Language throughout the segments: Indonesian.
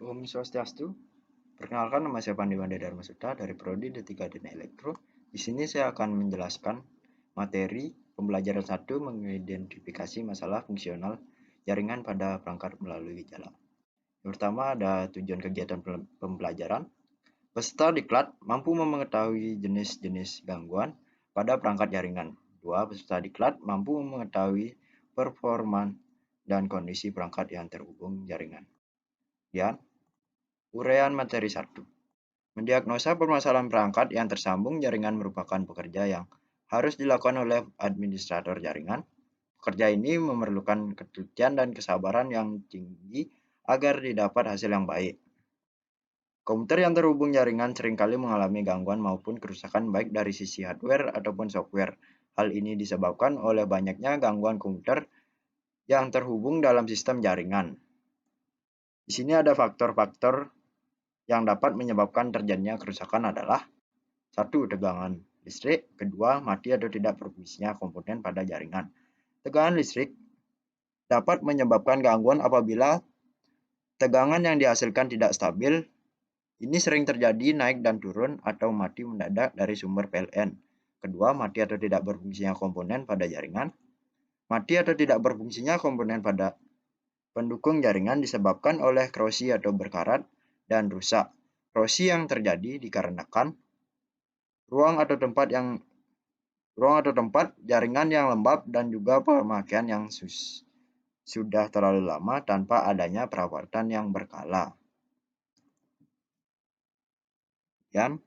Om Swastiastu. Perkenalkan, nama saya Pandi Wanda Dharmasuta dari Prodi D3 Dina Elektro. Di sini saya akan menjelaskan materi pembelajaran 1 mengidentifikasi masalah fungsional jaringan pada perangkat melalui gejala. Yang pertama ada tujuan kegiatan pembelajaran. Peserta diklat mampu mengetahui jenis-jenis gangguan pada perangkat jaringan. 2. Peserta diklat mampu mengetahui performa dan kondisi perangkat yang terhubung jaringan. Dan uraian materi 1. Mendiagnosa permasalahan perangkat yang tersambung jaringan merupakan pekerja yang harus dilakukan oleh administrator jaringan. Pekerja ini memerlukan ketelitian dan kesabaran yang tinggi agar didapat hasil yang baik. Komputer yang terhubung jaringan seringkali mengalami gangguan maupun kerusakan baik dari sisi hardware ataupun software. Hal ini disebabkan oleh banyaknya gangguan komputer yang terhubung dalam sistem jaringan. Di sini ada faktor-faktor yang dapat menyebabkan terjadinya kerusakan adalah 1. Tegangan listrik. 2. Mati atau tidak berfungsinya komponen pada jaringan. Tegangan listrik dapat menyebabkan gangguan apabila tegangan yang dihasilkan tidak stabil. Ini sering terjadi naik dan turun atau mati mendadak dari sumber PLN. Kedua, mati atau tidak berfungsinya komponen pada jaringan. Mati atau tidak berfungsinya komponen pada pendukung jaringan disebabkan oleh korosi atau berkarat dan rusak. Korosi yang terjadi dikarenakan ruang atau tempat jaringan yang lembab dan juga pemakaian yang sudah terlalu lama tanpa adanya perawatan yang berkala. Dan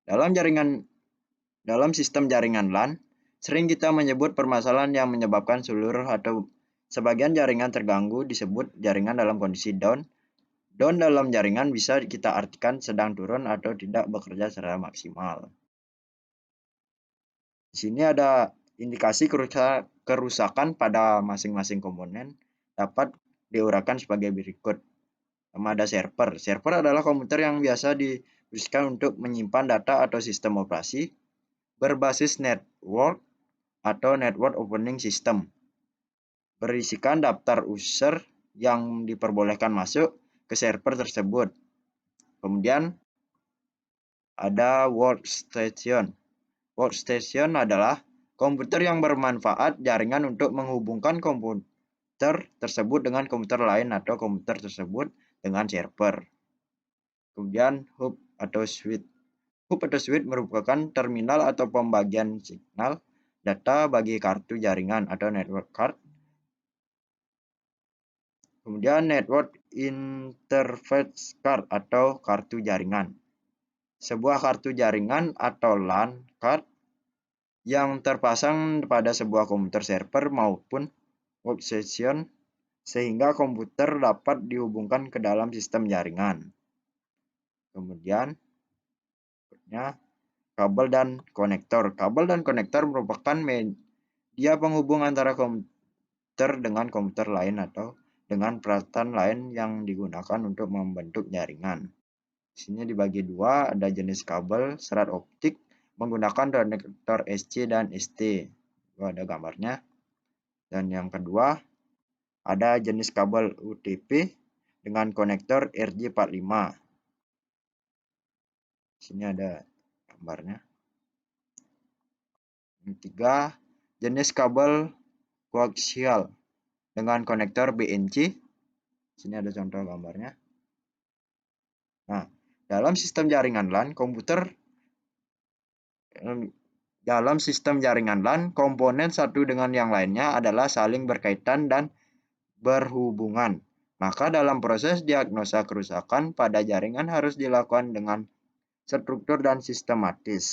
dalam sistem jaringan LAN, sering kita menyebut permasalahan yang menyebabkan seluruh atau sebagian jaringan terganggu disebut jaringan dalam kondisi down. Down dalam jaringan bisa kita artikan sedang turun atau tidak bekerja secara maksimal. Di sini ada indikasi kerusakan pada masing-masing komponen dapat diuraikan sebagai berikut. Pertama ada server. Server adalah komputer yang biasa difungsikan untuk menyimpan data atau sistem operasi berbasis network atau network operating system. Berisikan daftar user yang diperbolehkan masuk ke server tersebut. Kemudian ada workstation. Workstation adalah komputer yang bermanfaat jaringan untuk menghubungkan komputer tersebut dengan komputer lain atau komputer tersebut dengan server. Kemudian hub atau switch. Hub atau switch merupakan terminal atau pembagian signal data bagi kartu jaringan atau network card. Kemudian network interface card atau kartu jaringan. Sebuah kartu jaringan atau LAN card yang terpasang pada sebuah komputer server maupun workstation sehingga komputer dapat dihubungkan ke dalam sistem jaringan. Kemudian kabel dan konektor. Kabel dan konektor merupakan media penghubung antara komputer dengan komputer lain atau dengan peralatan lain yang digunakan untuk membentuk jaringan. Di sini dibagi dua, ada jenis kabel serat optik menggunakan konektor SC dan ST. Itu ada gambarnya. Dan yang kedua, ada jenis kabel UTP dengan konektor RJ45. Di sini ada gambarnya. Yang ketiga, jenis kabel koaksial dengan konektor BNC. Di sini ada contoh gambarnya. Nah, dalam sistem jaringan LAN, komponen satu dengan yang lainnya adalah saling berkaitan dan berhubungan. Maka dalam proses diagnosa kerusakan pada jaringan harus dilakukan dengan struktur dan sistematis.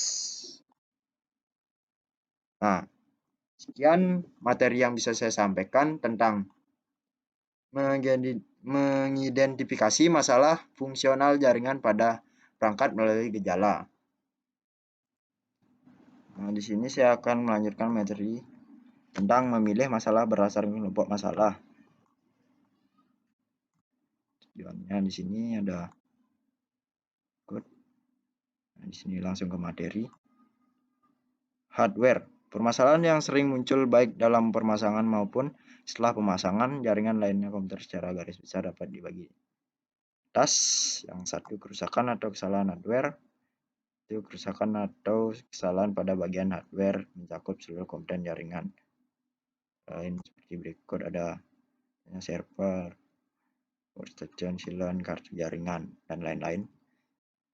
Nah, sekian materi yang bisa saya sampaikan tentang mengidentifikasi masalah fungsional jaringan pada perangkat melalui gejala. Nah, di sini saya akan melanjutkan materi tentang memilih masalah berdasarkan kelompok masalah. Tujuannya di sini ada code. Nah, di sini langsung ke materi. Hardware. Permasalahan yang sering muncul baik dalam pemasangan maupun setelah pemasangan jaringan lainnya komputer secara garis besar dapat dibagi atas, yang satu kerusakan atau kesalahan hardware. Itu kerusakan atau kesalahan pada bagian hardware mencakup seluruh komponen jaringan. Lain seperti berikut ada server, workstation, silan, kartu jaringan, dan lain-lain.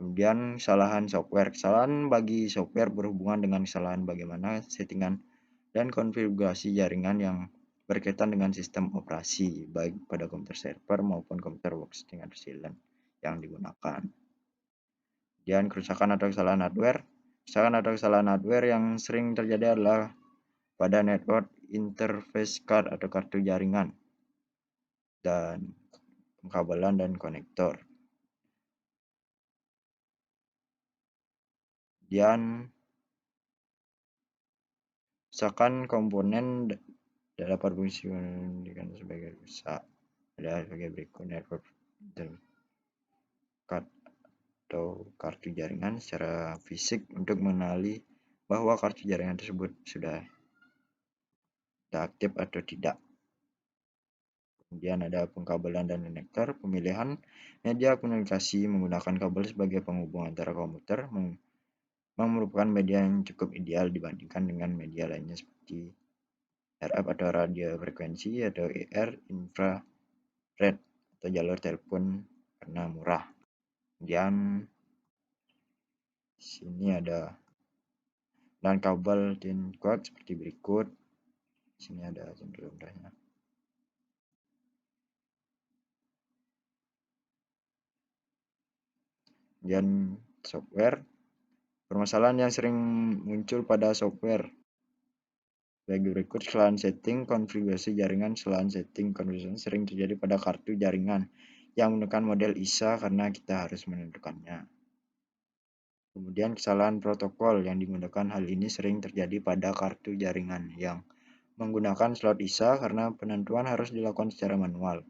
Kemudian kesalahan software. Kesalahan bagi software berhubungan dengan kesalahan bagaimana settingan dan konfigurasi jaringan yang berkaitan dengan sistem operasi, baik pada komputer server maupun komputer workstation atau silan yang digunakan. Kemudian kerusakan atau kesalahan hardware. Kerusakan atau kesalahan hardware yang sering terjadi adalah pada network interface card atau kartu jaringan dan pengkabelan dan konektor. Kemudian misalkan komponen dapat fungsi sebagai rusak. Ada sebagai berikut: network card atau kartu jaringan secara fisik untuk mengenali bahwa kartu jaringan tersebut sudah aktif atau tidak. Kemudian ada pengkabelan dan konektor. Pemilihan media komunikasi menggunakan kabel sebagai penghubung antara komputer merupakan media yang cukup ideal dibandingkan dengan media lainnya seperti RF atau radio frekuensi atau IR infrared atau jalur telepon karena murah. Kemudian sini ada dan kabel dan cord seperti berikut. Sini ada contoh-contohnya. Kemudian software. Permasalahan yang sering muncul pada software bagi berikut: kesalahan setting konfigurasi jaringan. Kesalahan setting konfigurasi sering terjadi pada kartu jaringan yang menggunakan model ISA karena kita harus menentukannya. Kemudian kesalahan protokol yang digunakan. Hal ini sering terjadi pada kartu jaringan yang menggunakan slot ISA karena penentuan harus dilakukan secara manual.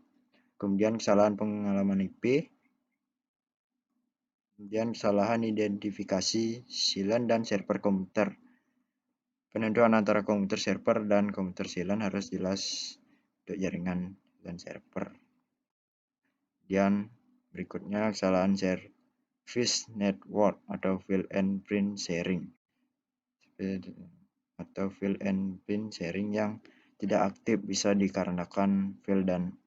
Kemudian kesalahan pengalaman IP. Kemudian kesalahan identifikasi silan dan server komputer. Penentuan antara komputer server dan komputer silan harus jelas untuk jaringan dan server. Kemudian berikutnya kesalahan service network atau fill and print sharing yang tidak aktif bisa dikarenakan fill dan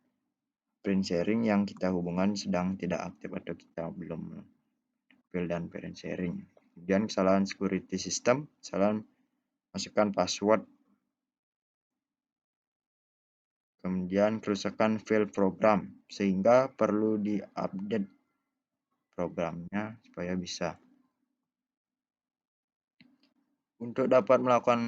print sharing yang kita hubungan sedang tidak aktif atau kita belum fill dan print sharing. Kemudian kesalahan security system, kesalahan masukkan password. Kemudian kerusakan file program sehingga perlu diupdate programnya supaya bisa. Untuk dapat melakukan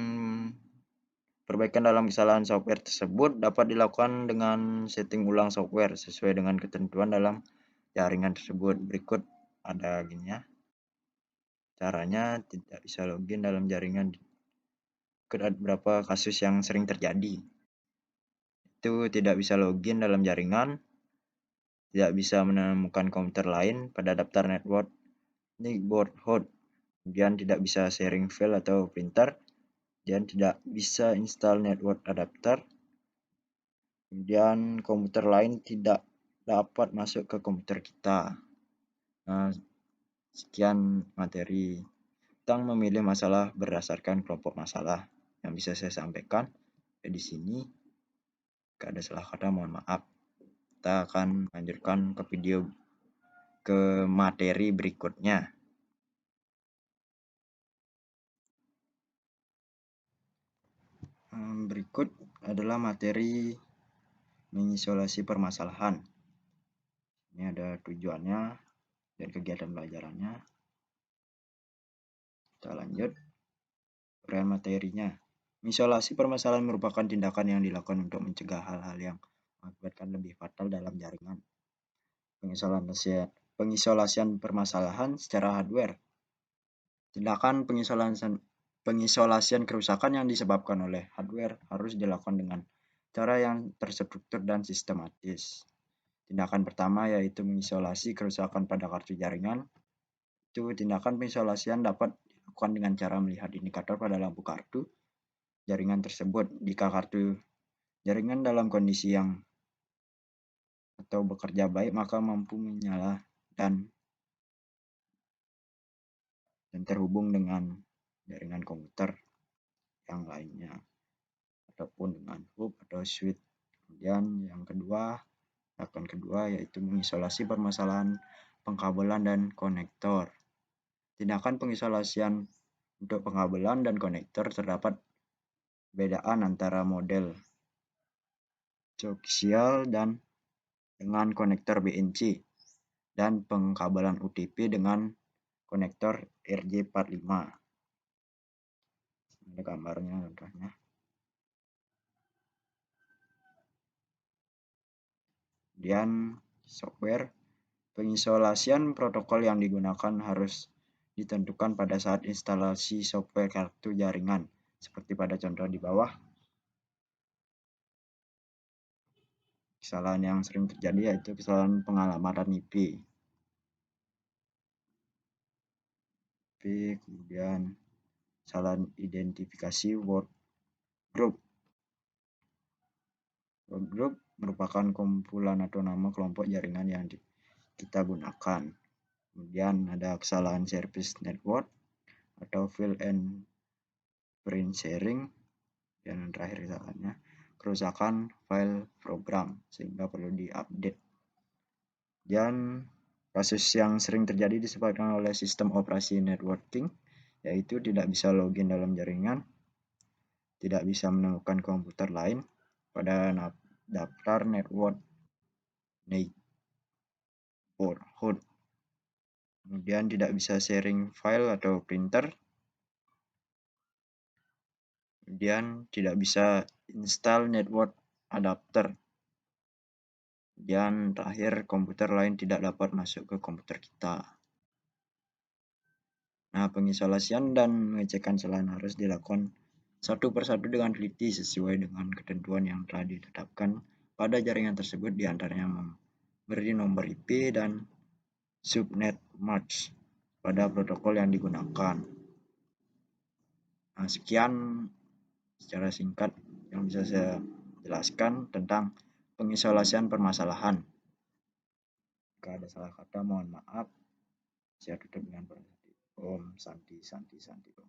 perbaikan dalam kesalahan software tersebut dapat dilakukan dengan setting ulang software sesuai dengan ketentuan dalam jaringan tersebut. Berikut ada gini ya. Caranya tidak bisa login dalam jaringan. Ada beberapa kasus yang sering terjadi. Itu tidak bisa login dalam jaringan, tidak bisa menemukan komputer lain pada daftar network board host, kemudian tidak bisa sharing file atau printer, dan tidak bisa install network adapter, kemudian komputer lain tidak dapat masuk ke komputer kita. Nah, sekian materi tentang memilih masalah berdasarkan kelompok masalah yang bisa saya sampaikan. Di sini jika ada salah kata mohon maaf. Kita akan lanjutkan ke materi berikutnya. Berikut adalah materi mengisolasi permasalahan. Ini ada tujuannya dan kegiatan belajarannya. Kita lanjut uraian materinya. Mengisolasi permasalahan merupakan tindakan yang dilakukan untuk mencegah hal-hal yang mengakibatkan lebih fatal dalam jaringan. Pengisolasian permasalahan secara hardware. Tindakan pengisolasian kerusakan yang disebabkan oleh hardware harus dilakukan dengan cara yang terstruktur dan sistematis. Tindakan pertama yaitu mengisolasi kerusakan pada kartu jaringan. Tindakan pengisolasian dapat dilakukan dengan cara melihat indikator pada lampu kartu jaringan tersebut. Jika kartu jaringan dalam kondisi yang atau bekerja baik, maka mampu menyala dan terhubung dengan jaringan komputer yang lainnya ataupun dengan hub atau switch. Kemudian yang kedua yaitu mengisolasi permasalahan pengkabelan dan konektor. Tindakan pengisolasian untuk pengkabelan dan konektor terdapat perbedaan antara model coaxial dan dengan konektor BNC dan pengkabelan UTP dengan konektor RJ45. Ada gambarnya contohnya. Kemudian software pengisolasian protokol yang digunakan harus ditentukan pada saat instalasi software kartu jaringan, seperti pada contoh di bawah. Kesalahan yang sering terjadi yaitu kesalahan pengalamatan IP. Kemudian kesalahan identifikasi workgroup. Workgroup merupakan kumpulan atau nama kelompok jaringan yang kita gunakan. Kemudian ada kesalahan service network atau file and print sharing. Dan terakhir kesalahannya kerusakan file program sehingga perlu diupdate. Dan kasus yang sering terjadi disebabkan oleh sistem operasi networking, yaitu tidak bisa login dalam jaringan, tidak bisa menemukan komputer lain pada daftar network neighborhood, kemudian tidak bisa sharing file atau printer, kemudian tidak bisa install network adapter, dan terakhir komputer lain tidak dapat masuk ke komputer kita. Nah, pengisolasian dan pengecekan kesalahan harus dilakukan satu persatu dengan teliti sesuai dengan ketentuan yang telah ditetapkan pada jaringan tersebut, diantaranya memberi nomor IP dan subnet match pada protokol yang digunakan. Nah, sekian secara singkat yang bisa saya jelaskan tentang pengisolasian permasalahan. Jika ada salah kata mohon maaf. Saya tutup dengan Om Santi Santi Santi Om.